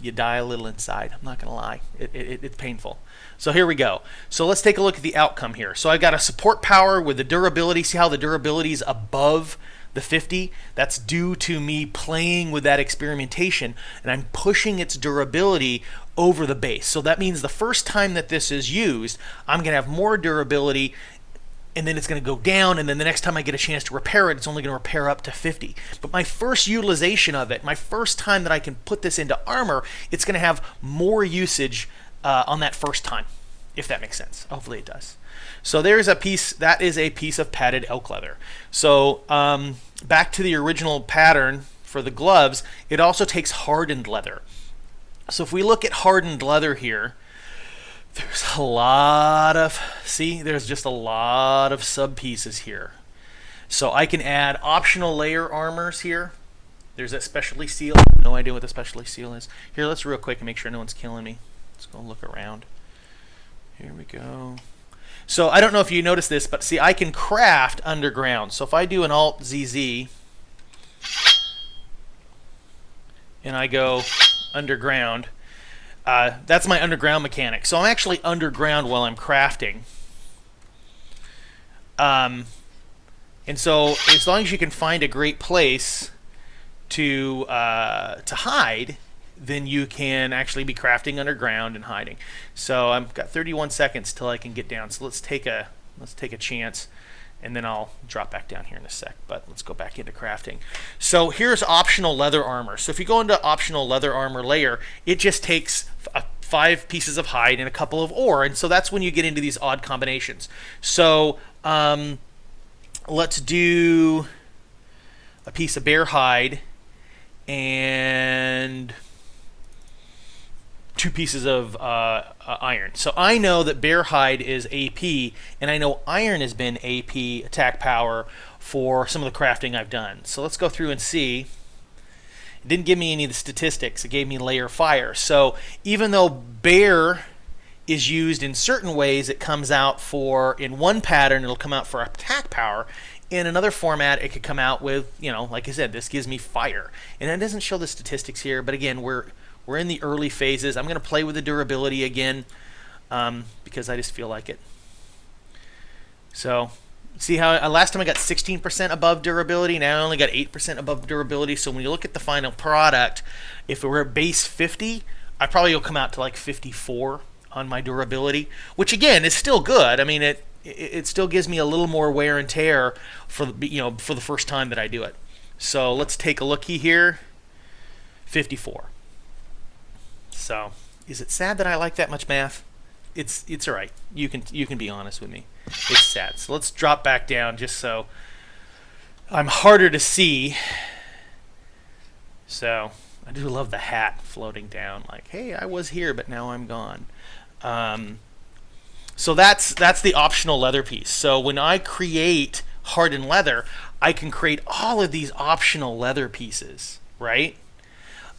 you die a little inside. I'm not going to lie. It's painful. So here we go. So let's take a look at the outcome here. So I've got a support power with the durability. See how the durability is above the 50? That's due to me playing with that experimentation, and I'm pushing its durability over the base. So that means the first time that this is used, I'm going to have more durability, and then it's going to go down, and then the next time I get a chance to repair it, it's only going to repair up to 50. But my first utilization of it, my first time that I can put this into armor, it's going to have more usage on that first time, if that makes sense. Hopefully it does. So there's a piece, that is a piece of padded elk leather. So back to the original pattern for the gloves, it also takes hardened leather. So if we look at hardened leather here, there's a lot of, see, there's just a lot of sub pieces here. So I can add optional layer armors here. There's that specialty seal. No idea what the specialty seal is. Here, let's real quick and make sure no one's killing me. Let's go look around. Here we go. So I don't know if you noticed this, but see, I can craft underground. So if I do an Alt ZZ and I go underground, that's my underground mechanic. So I'm actually underground while I'm crafting. And so as long as you can find a great place to hide, then you can actually be crafting underground and hiding. So I've got 31 seconds till I can get down. So let's take a chance, and then I'll drop back down here in a sec. But let's go back into crafting. So here's optional leather armor. So if you go into optional leather armor layer, it just takes 5 pieces of hide and a couple of ore, and so that's when you get into these odd combinations. So let's do a piece of bear hide and 2 pieces of iron. So I know that bear hide is AP, and I know iron has been AP attack power for some of the crafting I've done. So let's go through and see. It didn't give me any of the statistics. It gave me layer fire. So even though bear is used in certain ways, it comes out for, in one pattern, it'll come out for attack power. In another format, it could come out with, you know, like I said, this gives me fire. And it doesn't show the statistics here, but again, we're in the early phases. I'm going to play with the durability again because I just feel like it. So see how last time I got 16% above durability, now I only got 8% above durability. So when you look at the final product, if it were at base 50, I probably will come out to like 54 on my durability, which again is still good. I mean, it still gives me a little more wear and tear for the, for the first time that I do it. So let's take a looky here. 54. So, is it sad that I like that much math? It's all right. You can be honest with me. It's sad. So let's drop back down just so I'm harder to see. So I do love the hat floating down, like, hey, I was here, but now I'm gone. So that's the optional leather piece. So when I create hardened leather, I can create all of these optional leather pieces, right?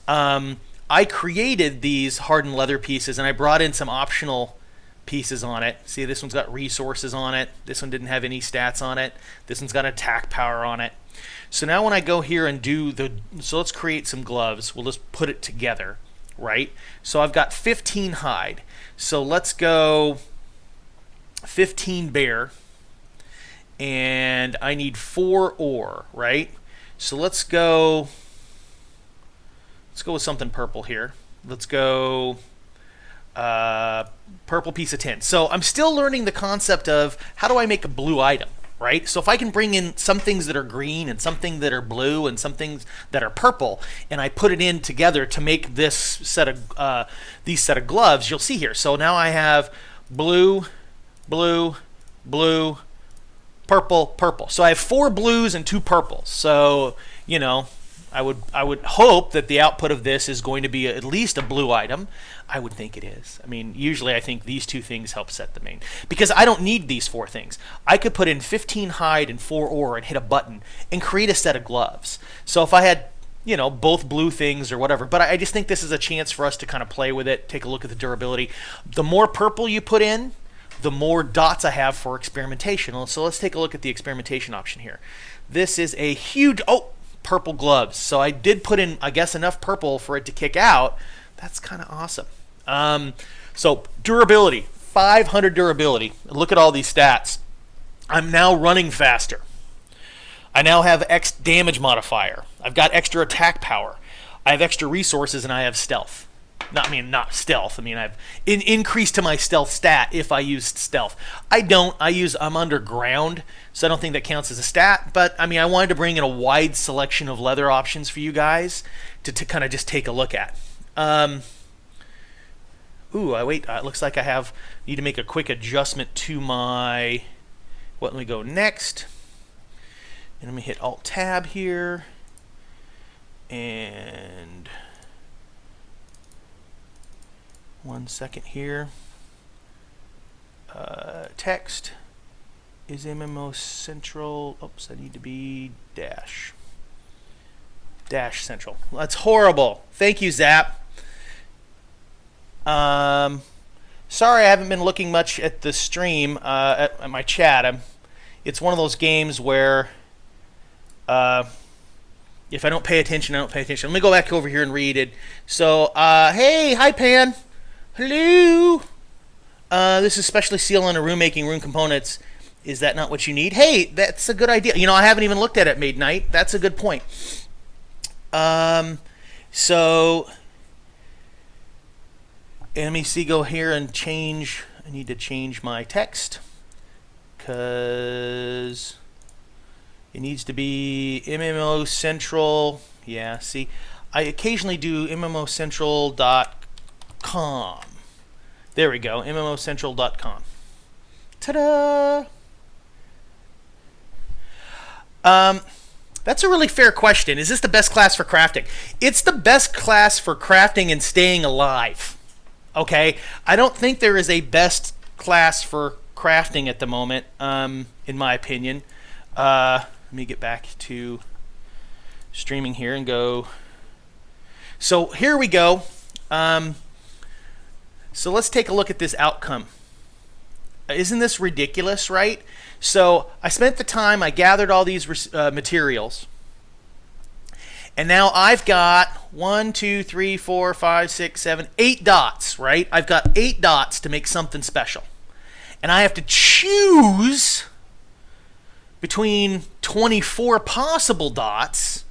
I created these hardened leather pieces, and I brought in some optional pieces on it. See, this one's got resources on it. This one didn't have any stats on it. This one's got attack power on it. So now when I go here and so let's create some gloves. We'll just put it together, right? So I've got 15 hide. So let's go 15 bear, and I need 4 ore, right? So let's go with something purple here. Let's go purple piece of tin. So I'm still learning the concept of how do I make a blue item, right? So if I can bring in some things that are green and some things that are blue and some things that are purple, and I put it in together to make this set of these set of gloves, you'll see here. So now I have blue, blue, blue, purple, purple. So I have 4 blues and 2 purples. So, you know, I would hope that the output of this is going to be at least a blue item. I would think it is. I mean, usually I think these 2 things help set the main. Because I don't need these 4 things. I could put in 15 hide and 4 ore and hit a button and create a set of gloves. So if I had, you know, both blue things or whatever. But I just think this is a chance for us to kind of play with it, take a look at the durability. The more purple you put in, the more dots I have for experimentation. So let's take a look at the experimentation option here. This is a huge... purple gloves. So I did put in, I guess, enough purple for it to kick out. That's kind of awesome. So durability, 500 durability. Look at all these stats. I'm now running faster. I now have X damage modifier. I've got extra attack power. I have extra resources, and I have stealth. Not stealth. I mean, I've increased to my stealth stat if I used stealth. I'm underground, so I don't think that counts as a stat. But I mean, I wanted to bring in a wide selection of leather options for you guys to kind of just take a look at. It looks like I need to make a quick adjustment to my. Let me go next, and let me hit Alt Tab here, and 1 second here. Text is MMO Central. Oops, I need to be dash central. That's horrible. Thank you, Zap. Sorry, I haven't been looking much at the stream, at my chat. It's one of those games where if I don't pay attention, I don't pay attention. Let me go back over here and read it. So, hey, hi, Pan. Hello. This is specially sealed on a room making room components. Is that not what you need? Hey, that's a good idea. You know, I haven't even looked at it, Made Night. That's a good point. So let me go here and change. I need to change my text because it needs to be MMO Central. Yeah, see, I occasionally do mmocentral.com. There we go, mmocentral.com. Ta-da! That's a really fair question. Is this the best class for crafting? It's the best class for crafting and staying alive. Okay? I don't think there is a best class for crafting at the moment, in my opinion. Let me get back to streaming here and go. So here we go. So let's take a look at this outcome. Isn't this ridiculous, right? So I spent the time, I gathered all these materials, and now I've got 1, 2, 3, 4, 5, 6, 7, 8 dots, right? I've got 8 dots to make something special. And I have to choose between 24 possible dots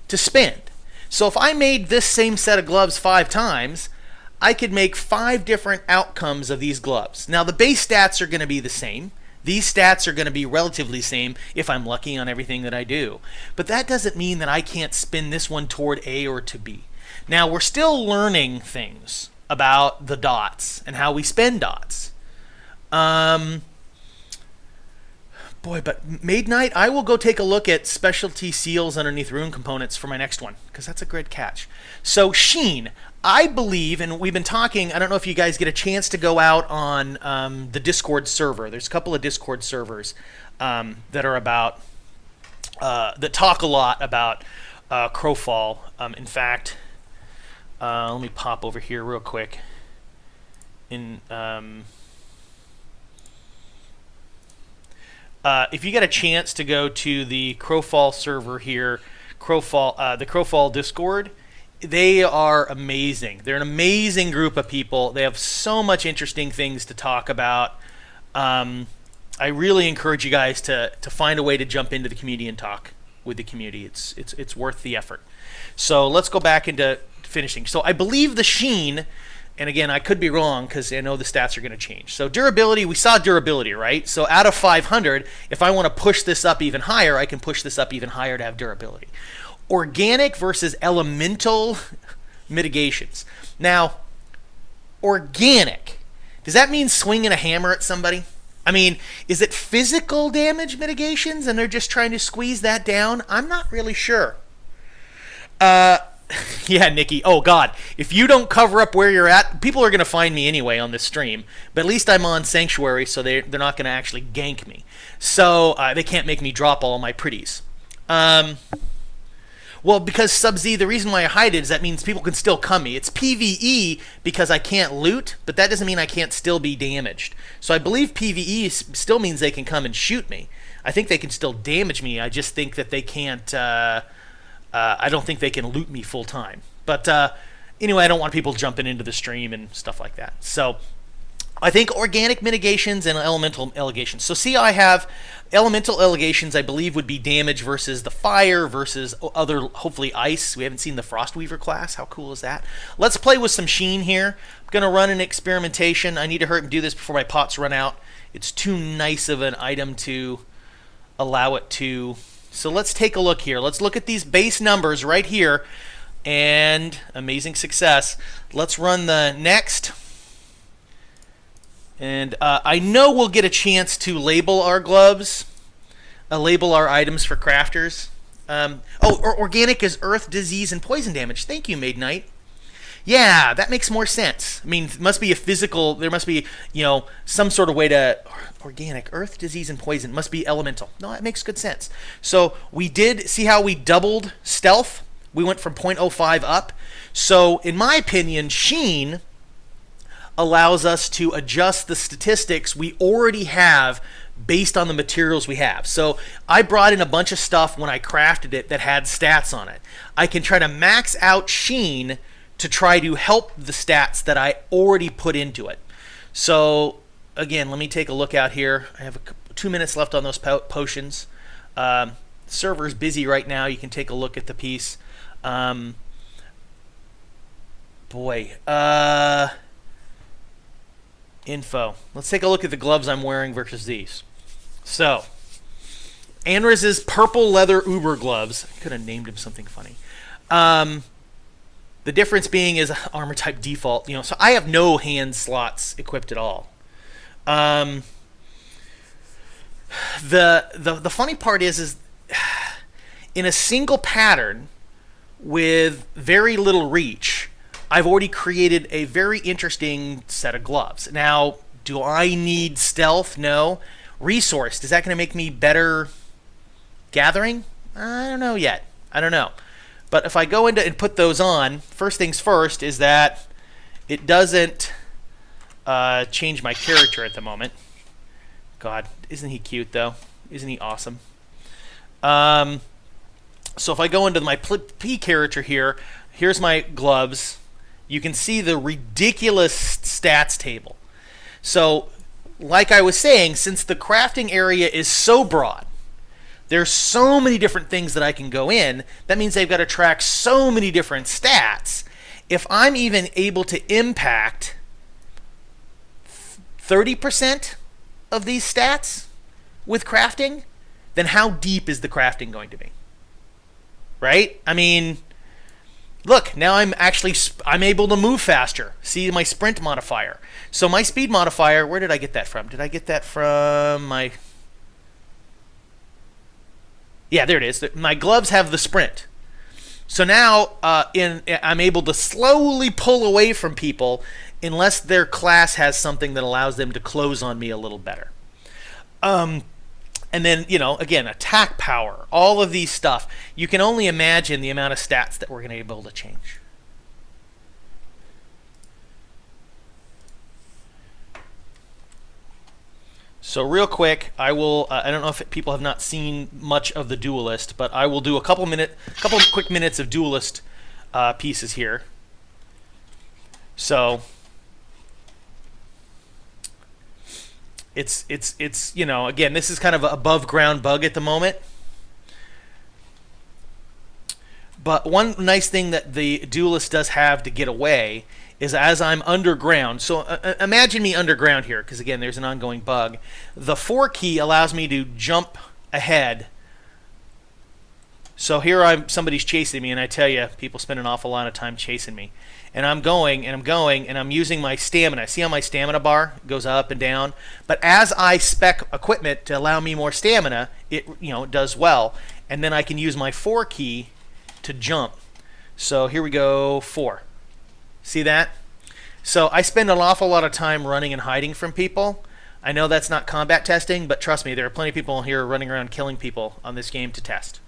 to spend. So if I made this same set of gloves 5 times, I could make 5 different outcomes of these gloves. Now the base stats are going to be the same. These stats are going to be relatively same if I'm lucky on everything that I do. But that doesn't mean that I can't spin this one toward A or to B. Now we're still learning things about the dots and how we spend dots. But Made Night, I will go take a look at specialty seals underneath rune components for my next one, because that's a great catch. So Sheen, I believe, and we've been talking, I don't know if you guys get a chance to go out on the Discord server. There's a couple of Discord servers that are about, that talk a lot about Crowfall. In fact, let me pop over here real quick. If you get a chance to go to the Crowfall server here, the Crowfall Discord, they are amazing. They're an amazing group of people. They have so much interesting things to talk about. I really encourage you guys to find a way to jump into the community and talk with the community. It's worth the effort. So let's go back into finishing. So I believe the Sheen, and again, I could be wrong because I know the stats are going to change. So durability, we saw durability, right? So out of 500, if I want to push this up even higher, I can push this up even higher to have durability. Organic versus elemental mitigations. Now, organic, does that mean swinging a hammer at somebody? I mean, is it physical damage mitigations and they're just trying to squeeze that down? I'm not really sure. Yeah, Nikki. Oh, God. If you don't cover up where you're at, people are going to find me anyway on this stream. But at least I'm on Sanctuary, so they're not going to actually gank me. So they can't make me drop all my pretties. Well, because Sub-Z, the reason why I hide it is that means people can still come me. It's PvE because I can't loot, but that doesn't mean I can't still be damaged. So I believe PvE still means they can come and shoot me. I think they can still damage me. I just think that they can't... I don't think they can loot me full time. But Anyway, I don't want people jumping into the stream and stuff like that. So I think organic mitigations and elemental allegations. So see, I have elemental allegations, I believe, would be damage versus the fire versus other, hopefully, ice. We haven't seen the Frostweaver class. How cool is that? Let's play with some sheen here. I'm going to run an experimentation. I need to hurry and do this before my pots run out. It's too nice of an item to allow it to. So let's take a look here. Let's look at these base numbers right here. And amazing success. Let's run the next. And I know we'll get a chance to label our gloves, label our items for crafters. Organic is earth, disease, and poison damage. Thank you, Maid Knight. Yeah, that makes more sense. I mean, it must be a physical, there must be, some sort of way to, organic, earth, disease, and poison, must be elemental. No, that makes good sense. So we did, see how we doubled stealth? We went from 0.05 up. So in my opinion, sheen allows us to adjust the statistics we already have based on the materials we have. So I brought in a bunch of stuff when I crafted it that had stats on it. I can try to max out sheen to try to help the stats that I already put into it. So again, let me take a look out here. I have 2 minutes left on those potions. Server's busy right now. You can take a look at the piece. Info. Let's take a look at the gloves I'm wearing versus these. So, Anriz's purple leather Uber gloves. I could have named him something funny. The difference being is armor type default. So I have no hand slots equipped at all. The funny part is in a single pattern with very little reach, I've already created a very interesting set of gloves. Now, do I need stealth? No. Resource, is that going to make me better gathering? I don't know yet. I don't know. But if I go into and put those on, first things first is that it doesn't change my character at the moment. God, isn't he cute though? Isn't he awesome? So if I go into my P character here, here's my gloves. You can see the ridiculous stats table. So, like I was saying, since the crafting area is so broad, there's so many different things that I can go in, that means I've got to track so many different stats. If I'm even able to impact 30% of these stats with crafting, then how deep is the crafting going to be? Right? I mean, look, now I'm able to move faster. See my sprint modifier. So my speed modifier, where did I get that from? Did I get that from my... Yeah, there it is. My gloves have the sprint. So now I'm able to slowly pull away from people unless their class has something that allows them to close on me a little better. And then, again, attack power, all of these stuff. You can only imagine the amount of stats that we're going to be able to change. So real quick, I will, I don't know if people have not seen much of the Duelist, but I will do a couple quick minutes of Duelist pieces here. So it's again, this is kind of an above ground bug at the moment. But one nice thing that the Duelist does have to get away is as I'm underground. So imagine me underground here, because again, there's an ongoing bug. The 4 key allows me to jump ahead. So here somebody's chasing me, and I tell you, people spend an awful lot of time chasing me. And I'm going, and I'm going, and I'm using my stamina. See how my stamina bar goes up and down? But as I spec equipment to allow me more stamina, it does well. And then I can use my 4 key to jump. So here we go, 4. See that? So I spend an awful lot of time running and hiding from people. I know that's not combat testing, but trust me, there are plenty of people here running around killing people on this game to test.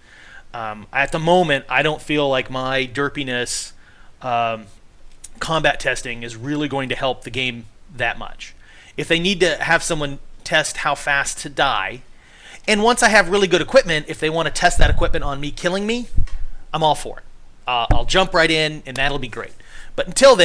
At the moment, I don't feel like my derpiness combat testing is really going to help the game that much. If they need to have someone test how fast to die, and once I have really good equipment, if they want to test that equipment on me killing me, I'm all for it. I'll jump right in, and that'll be great. But until then,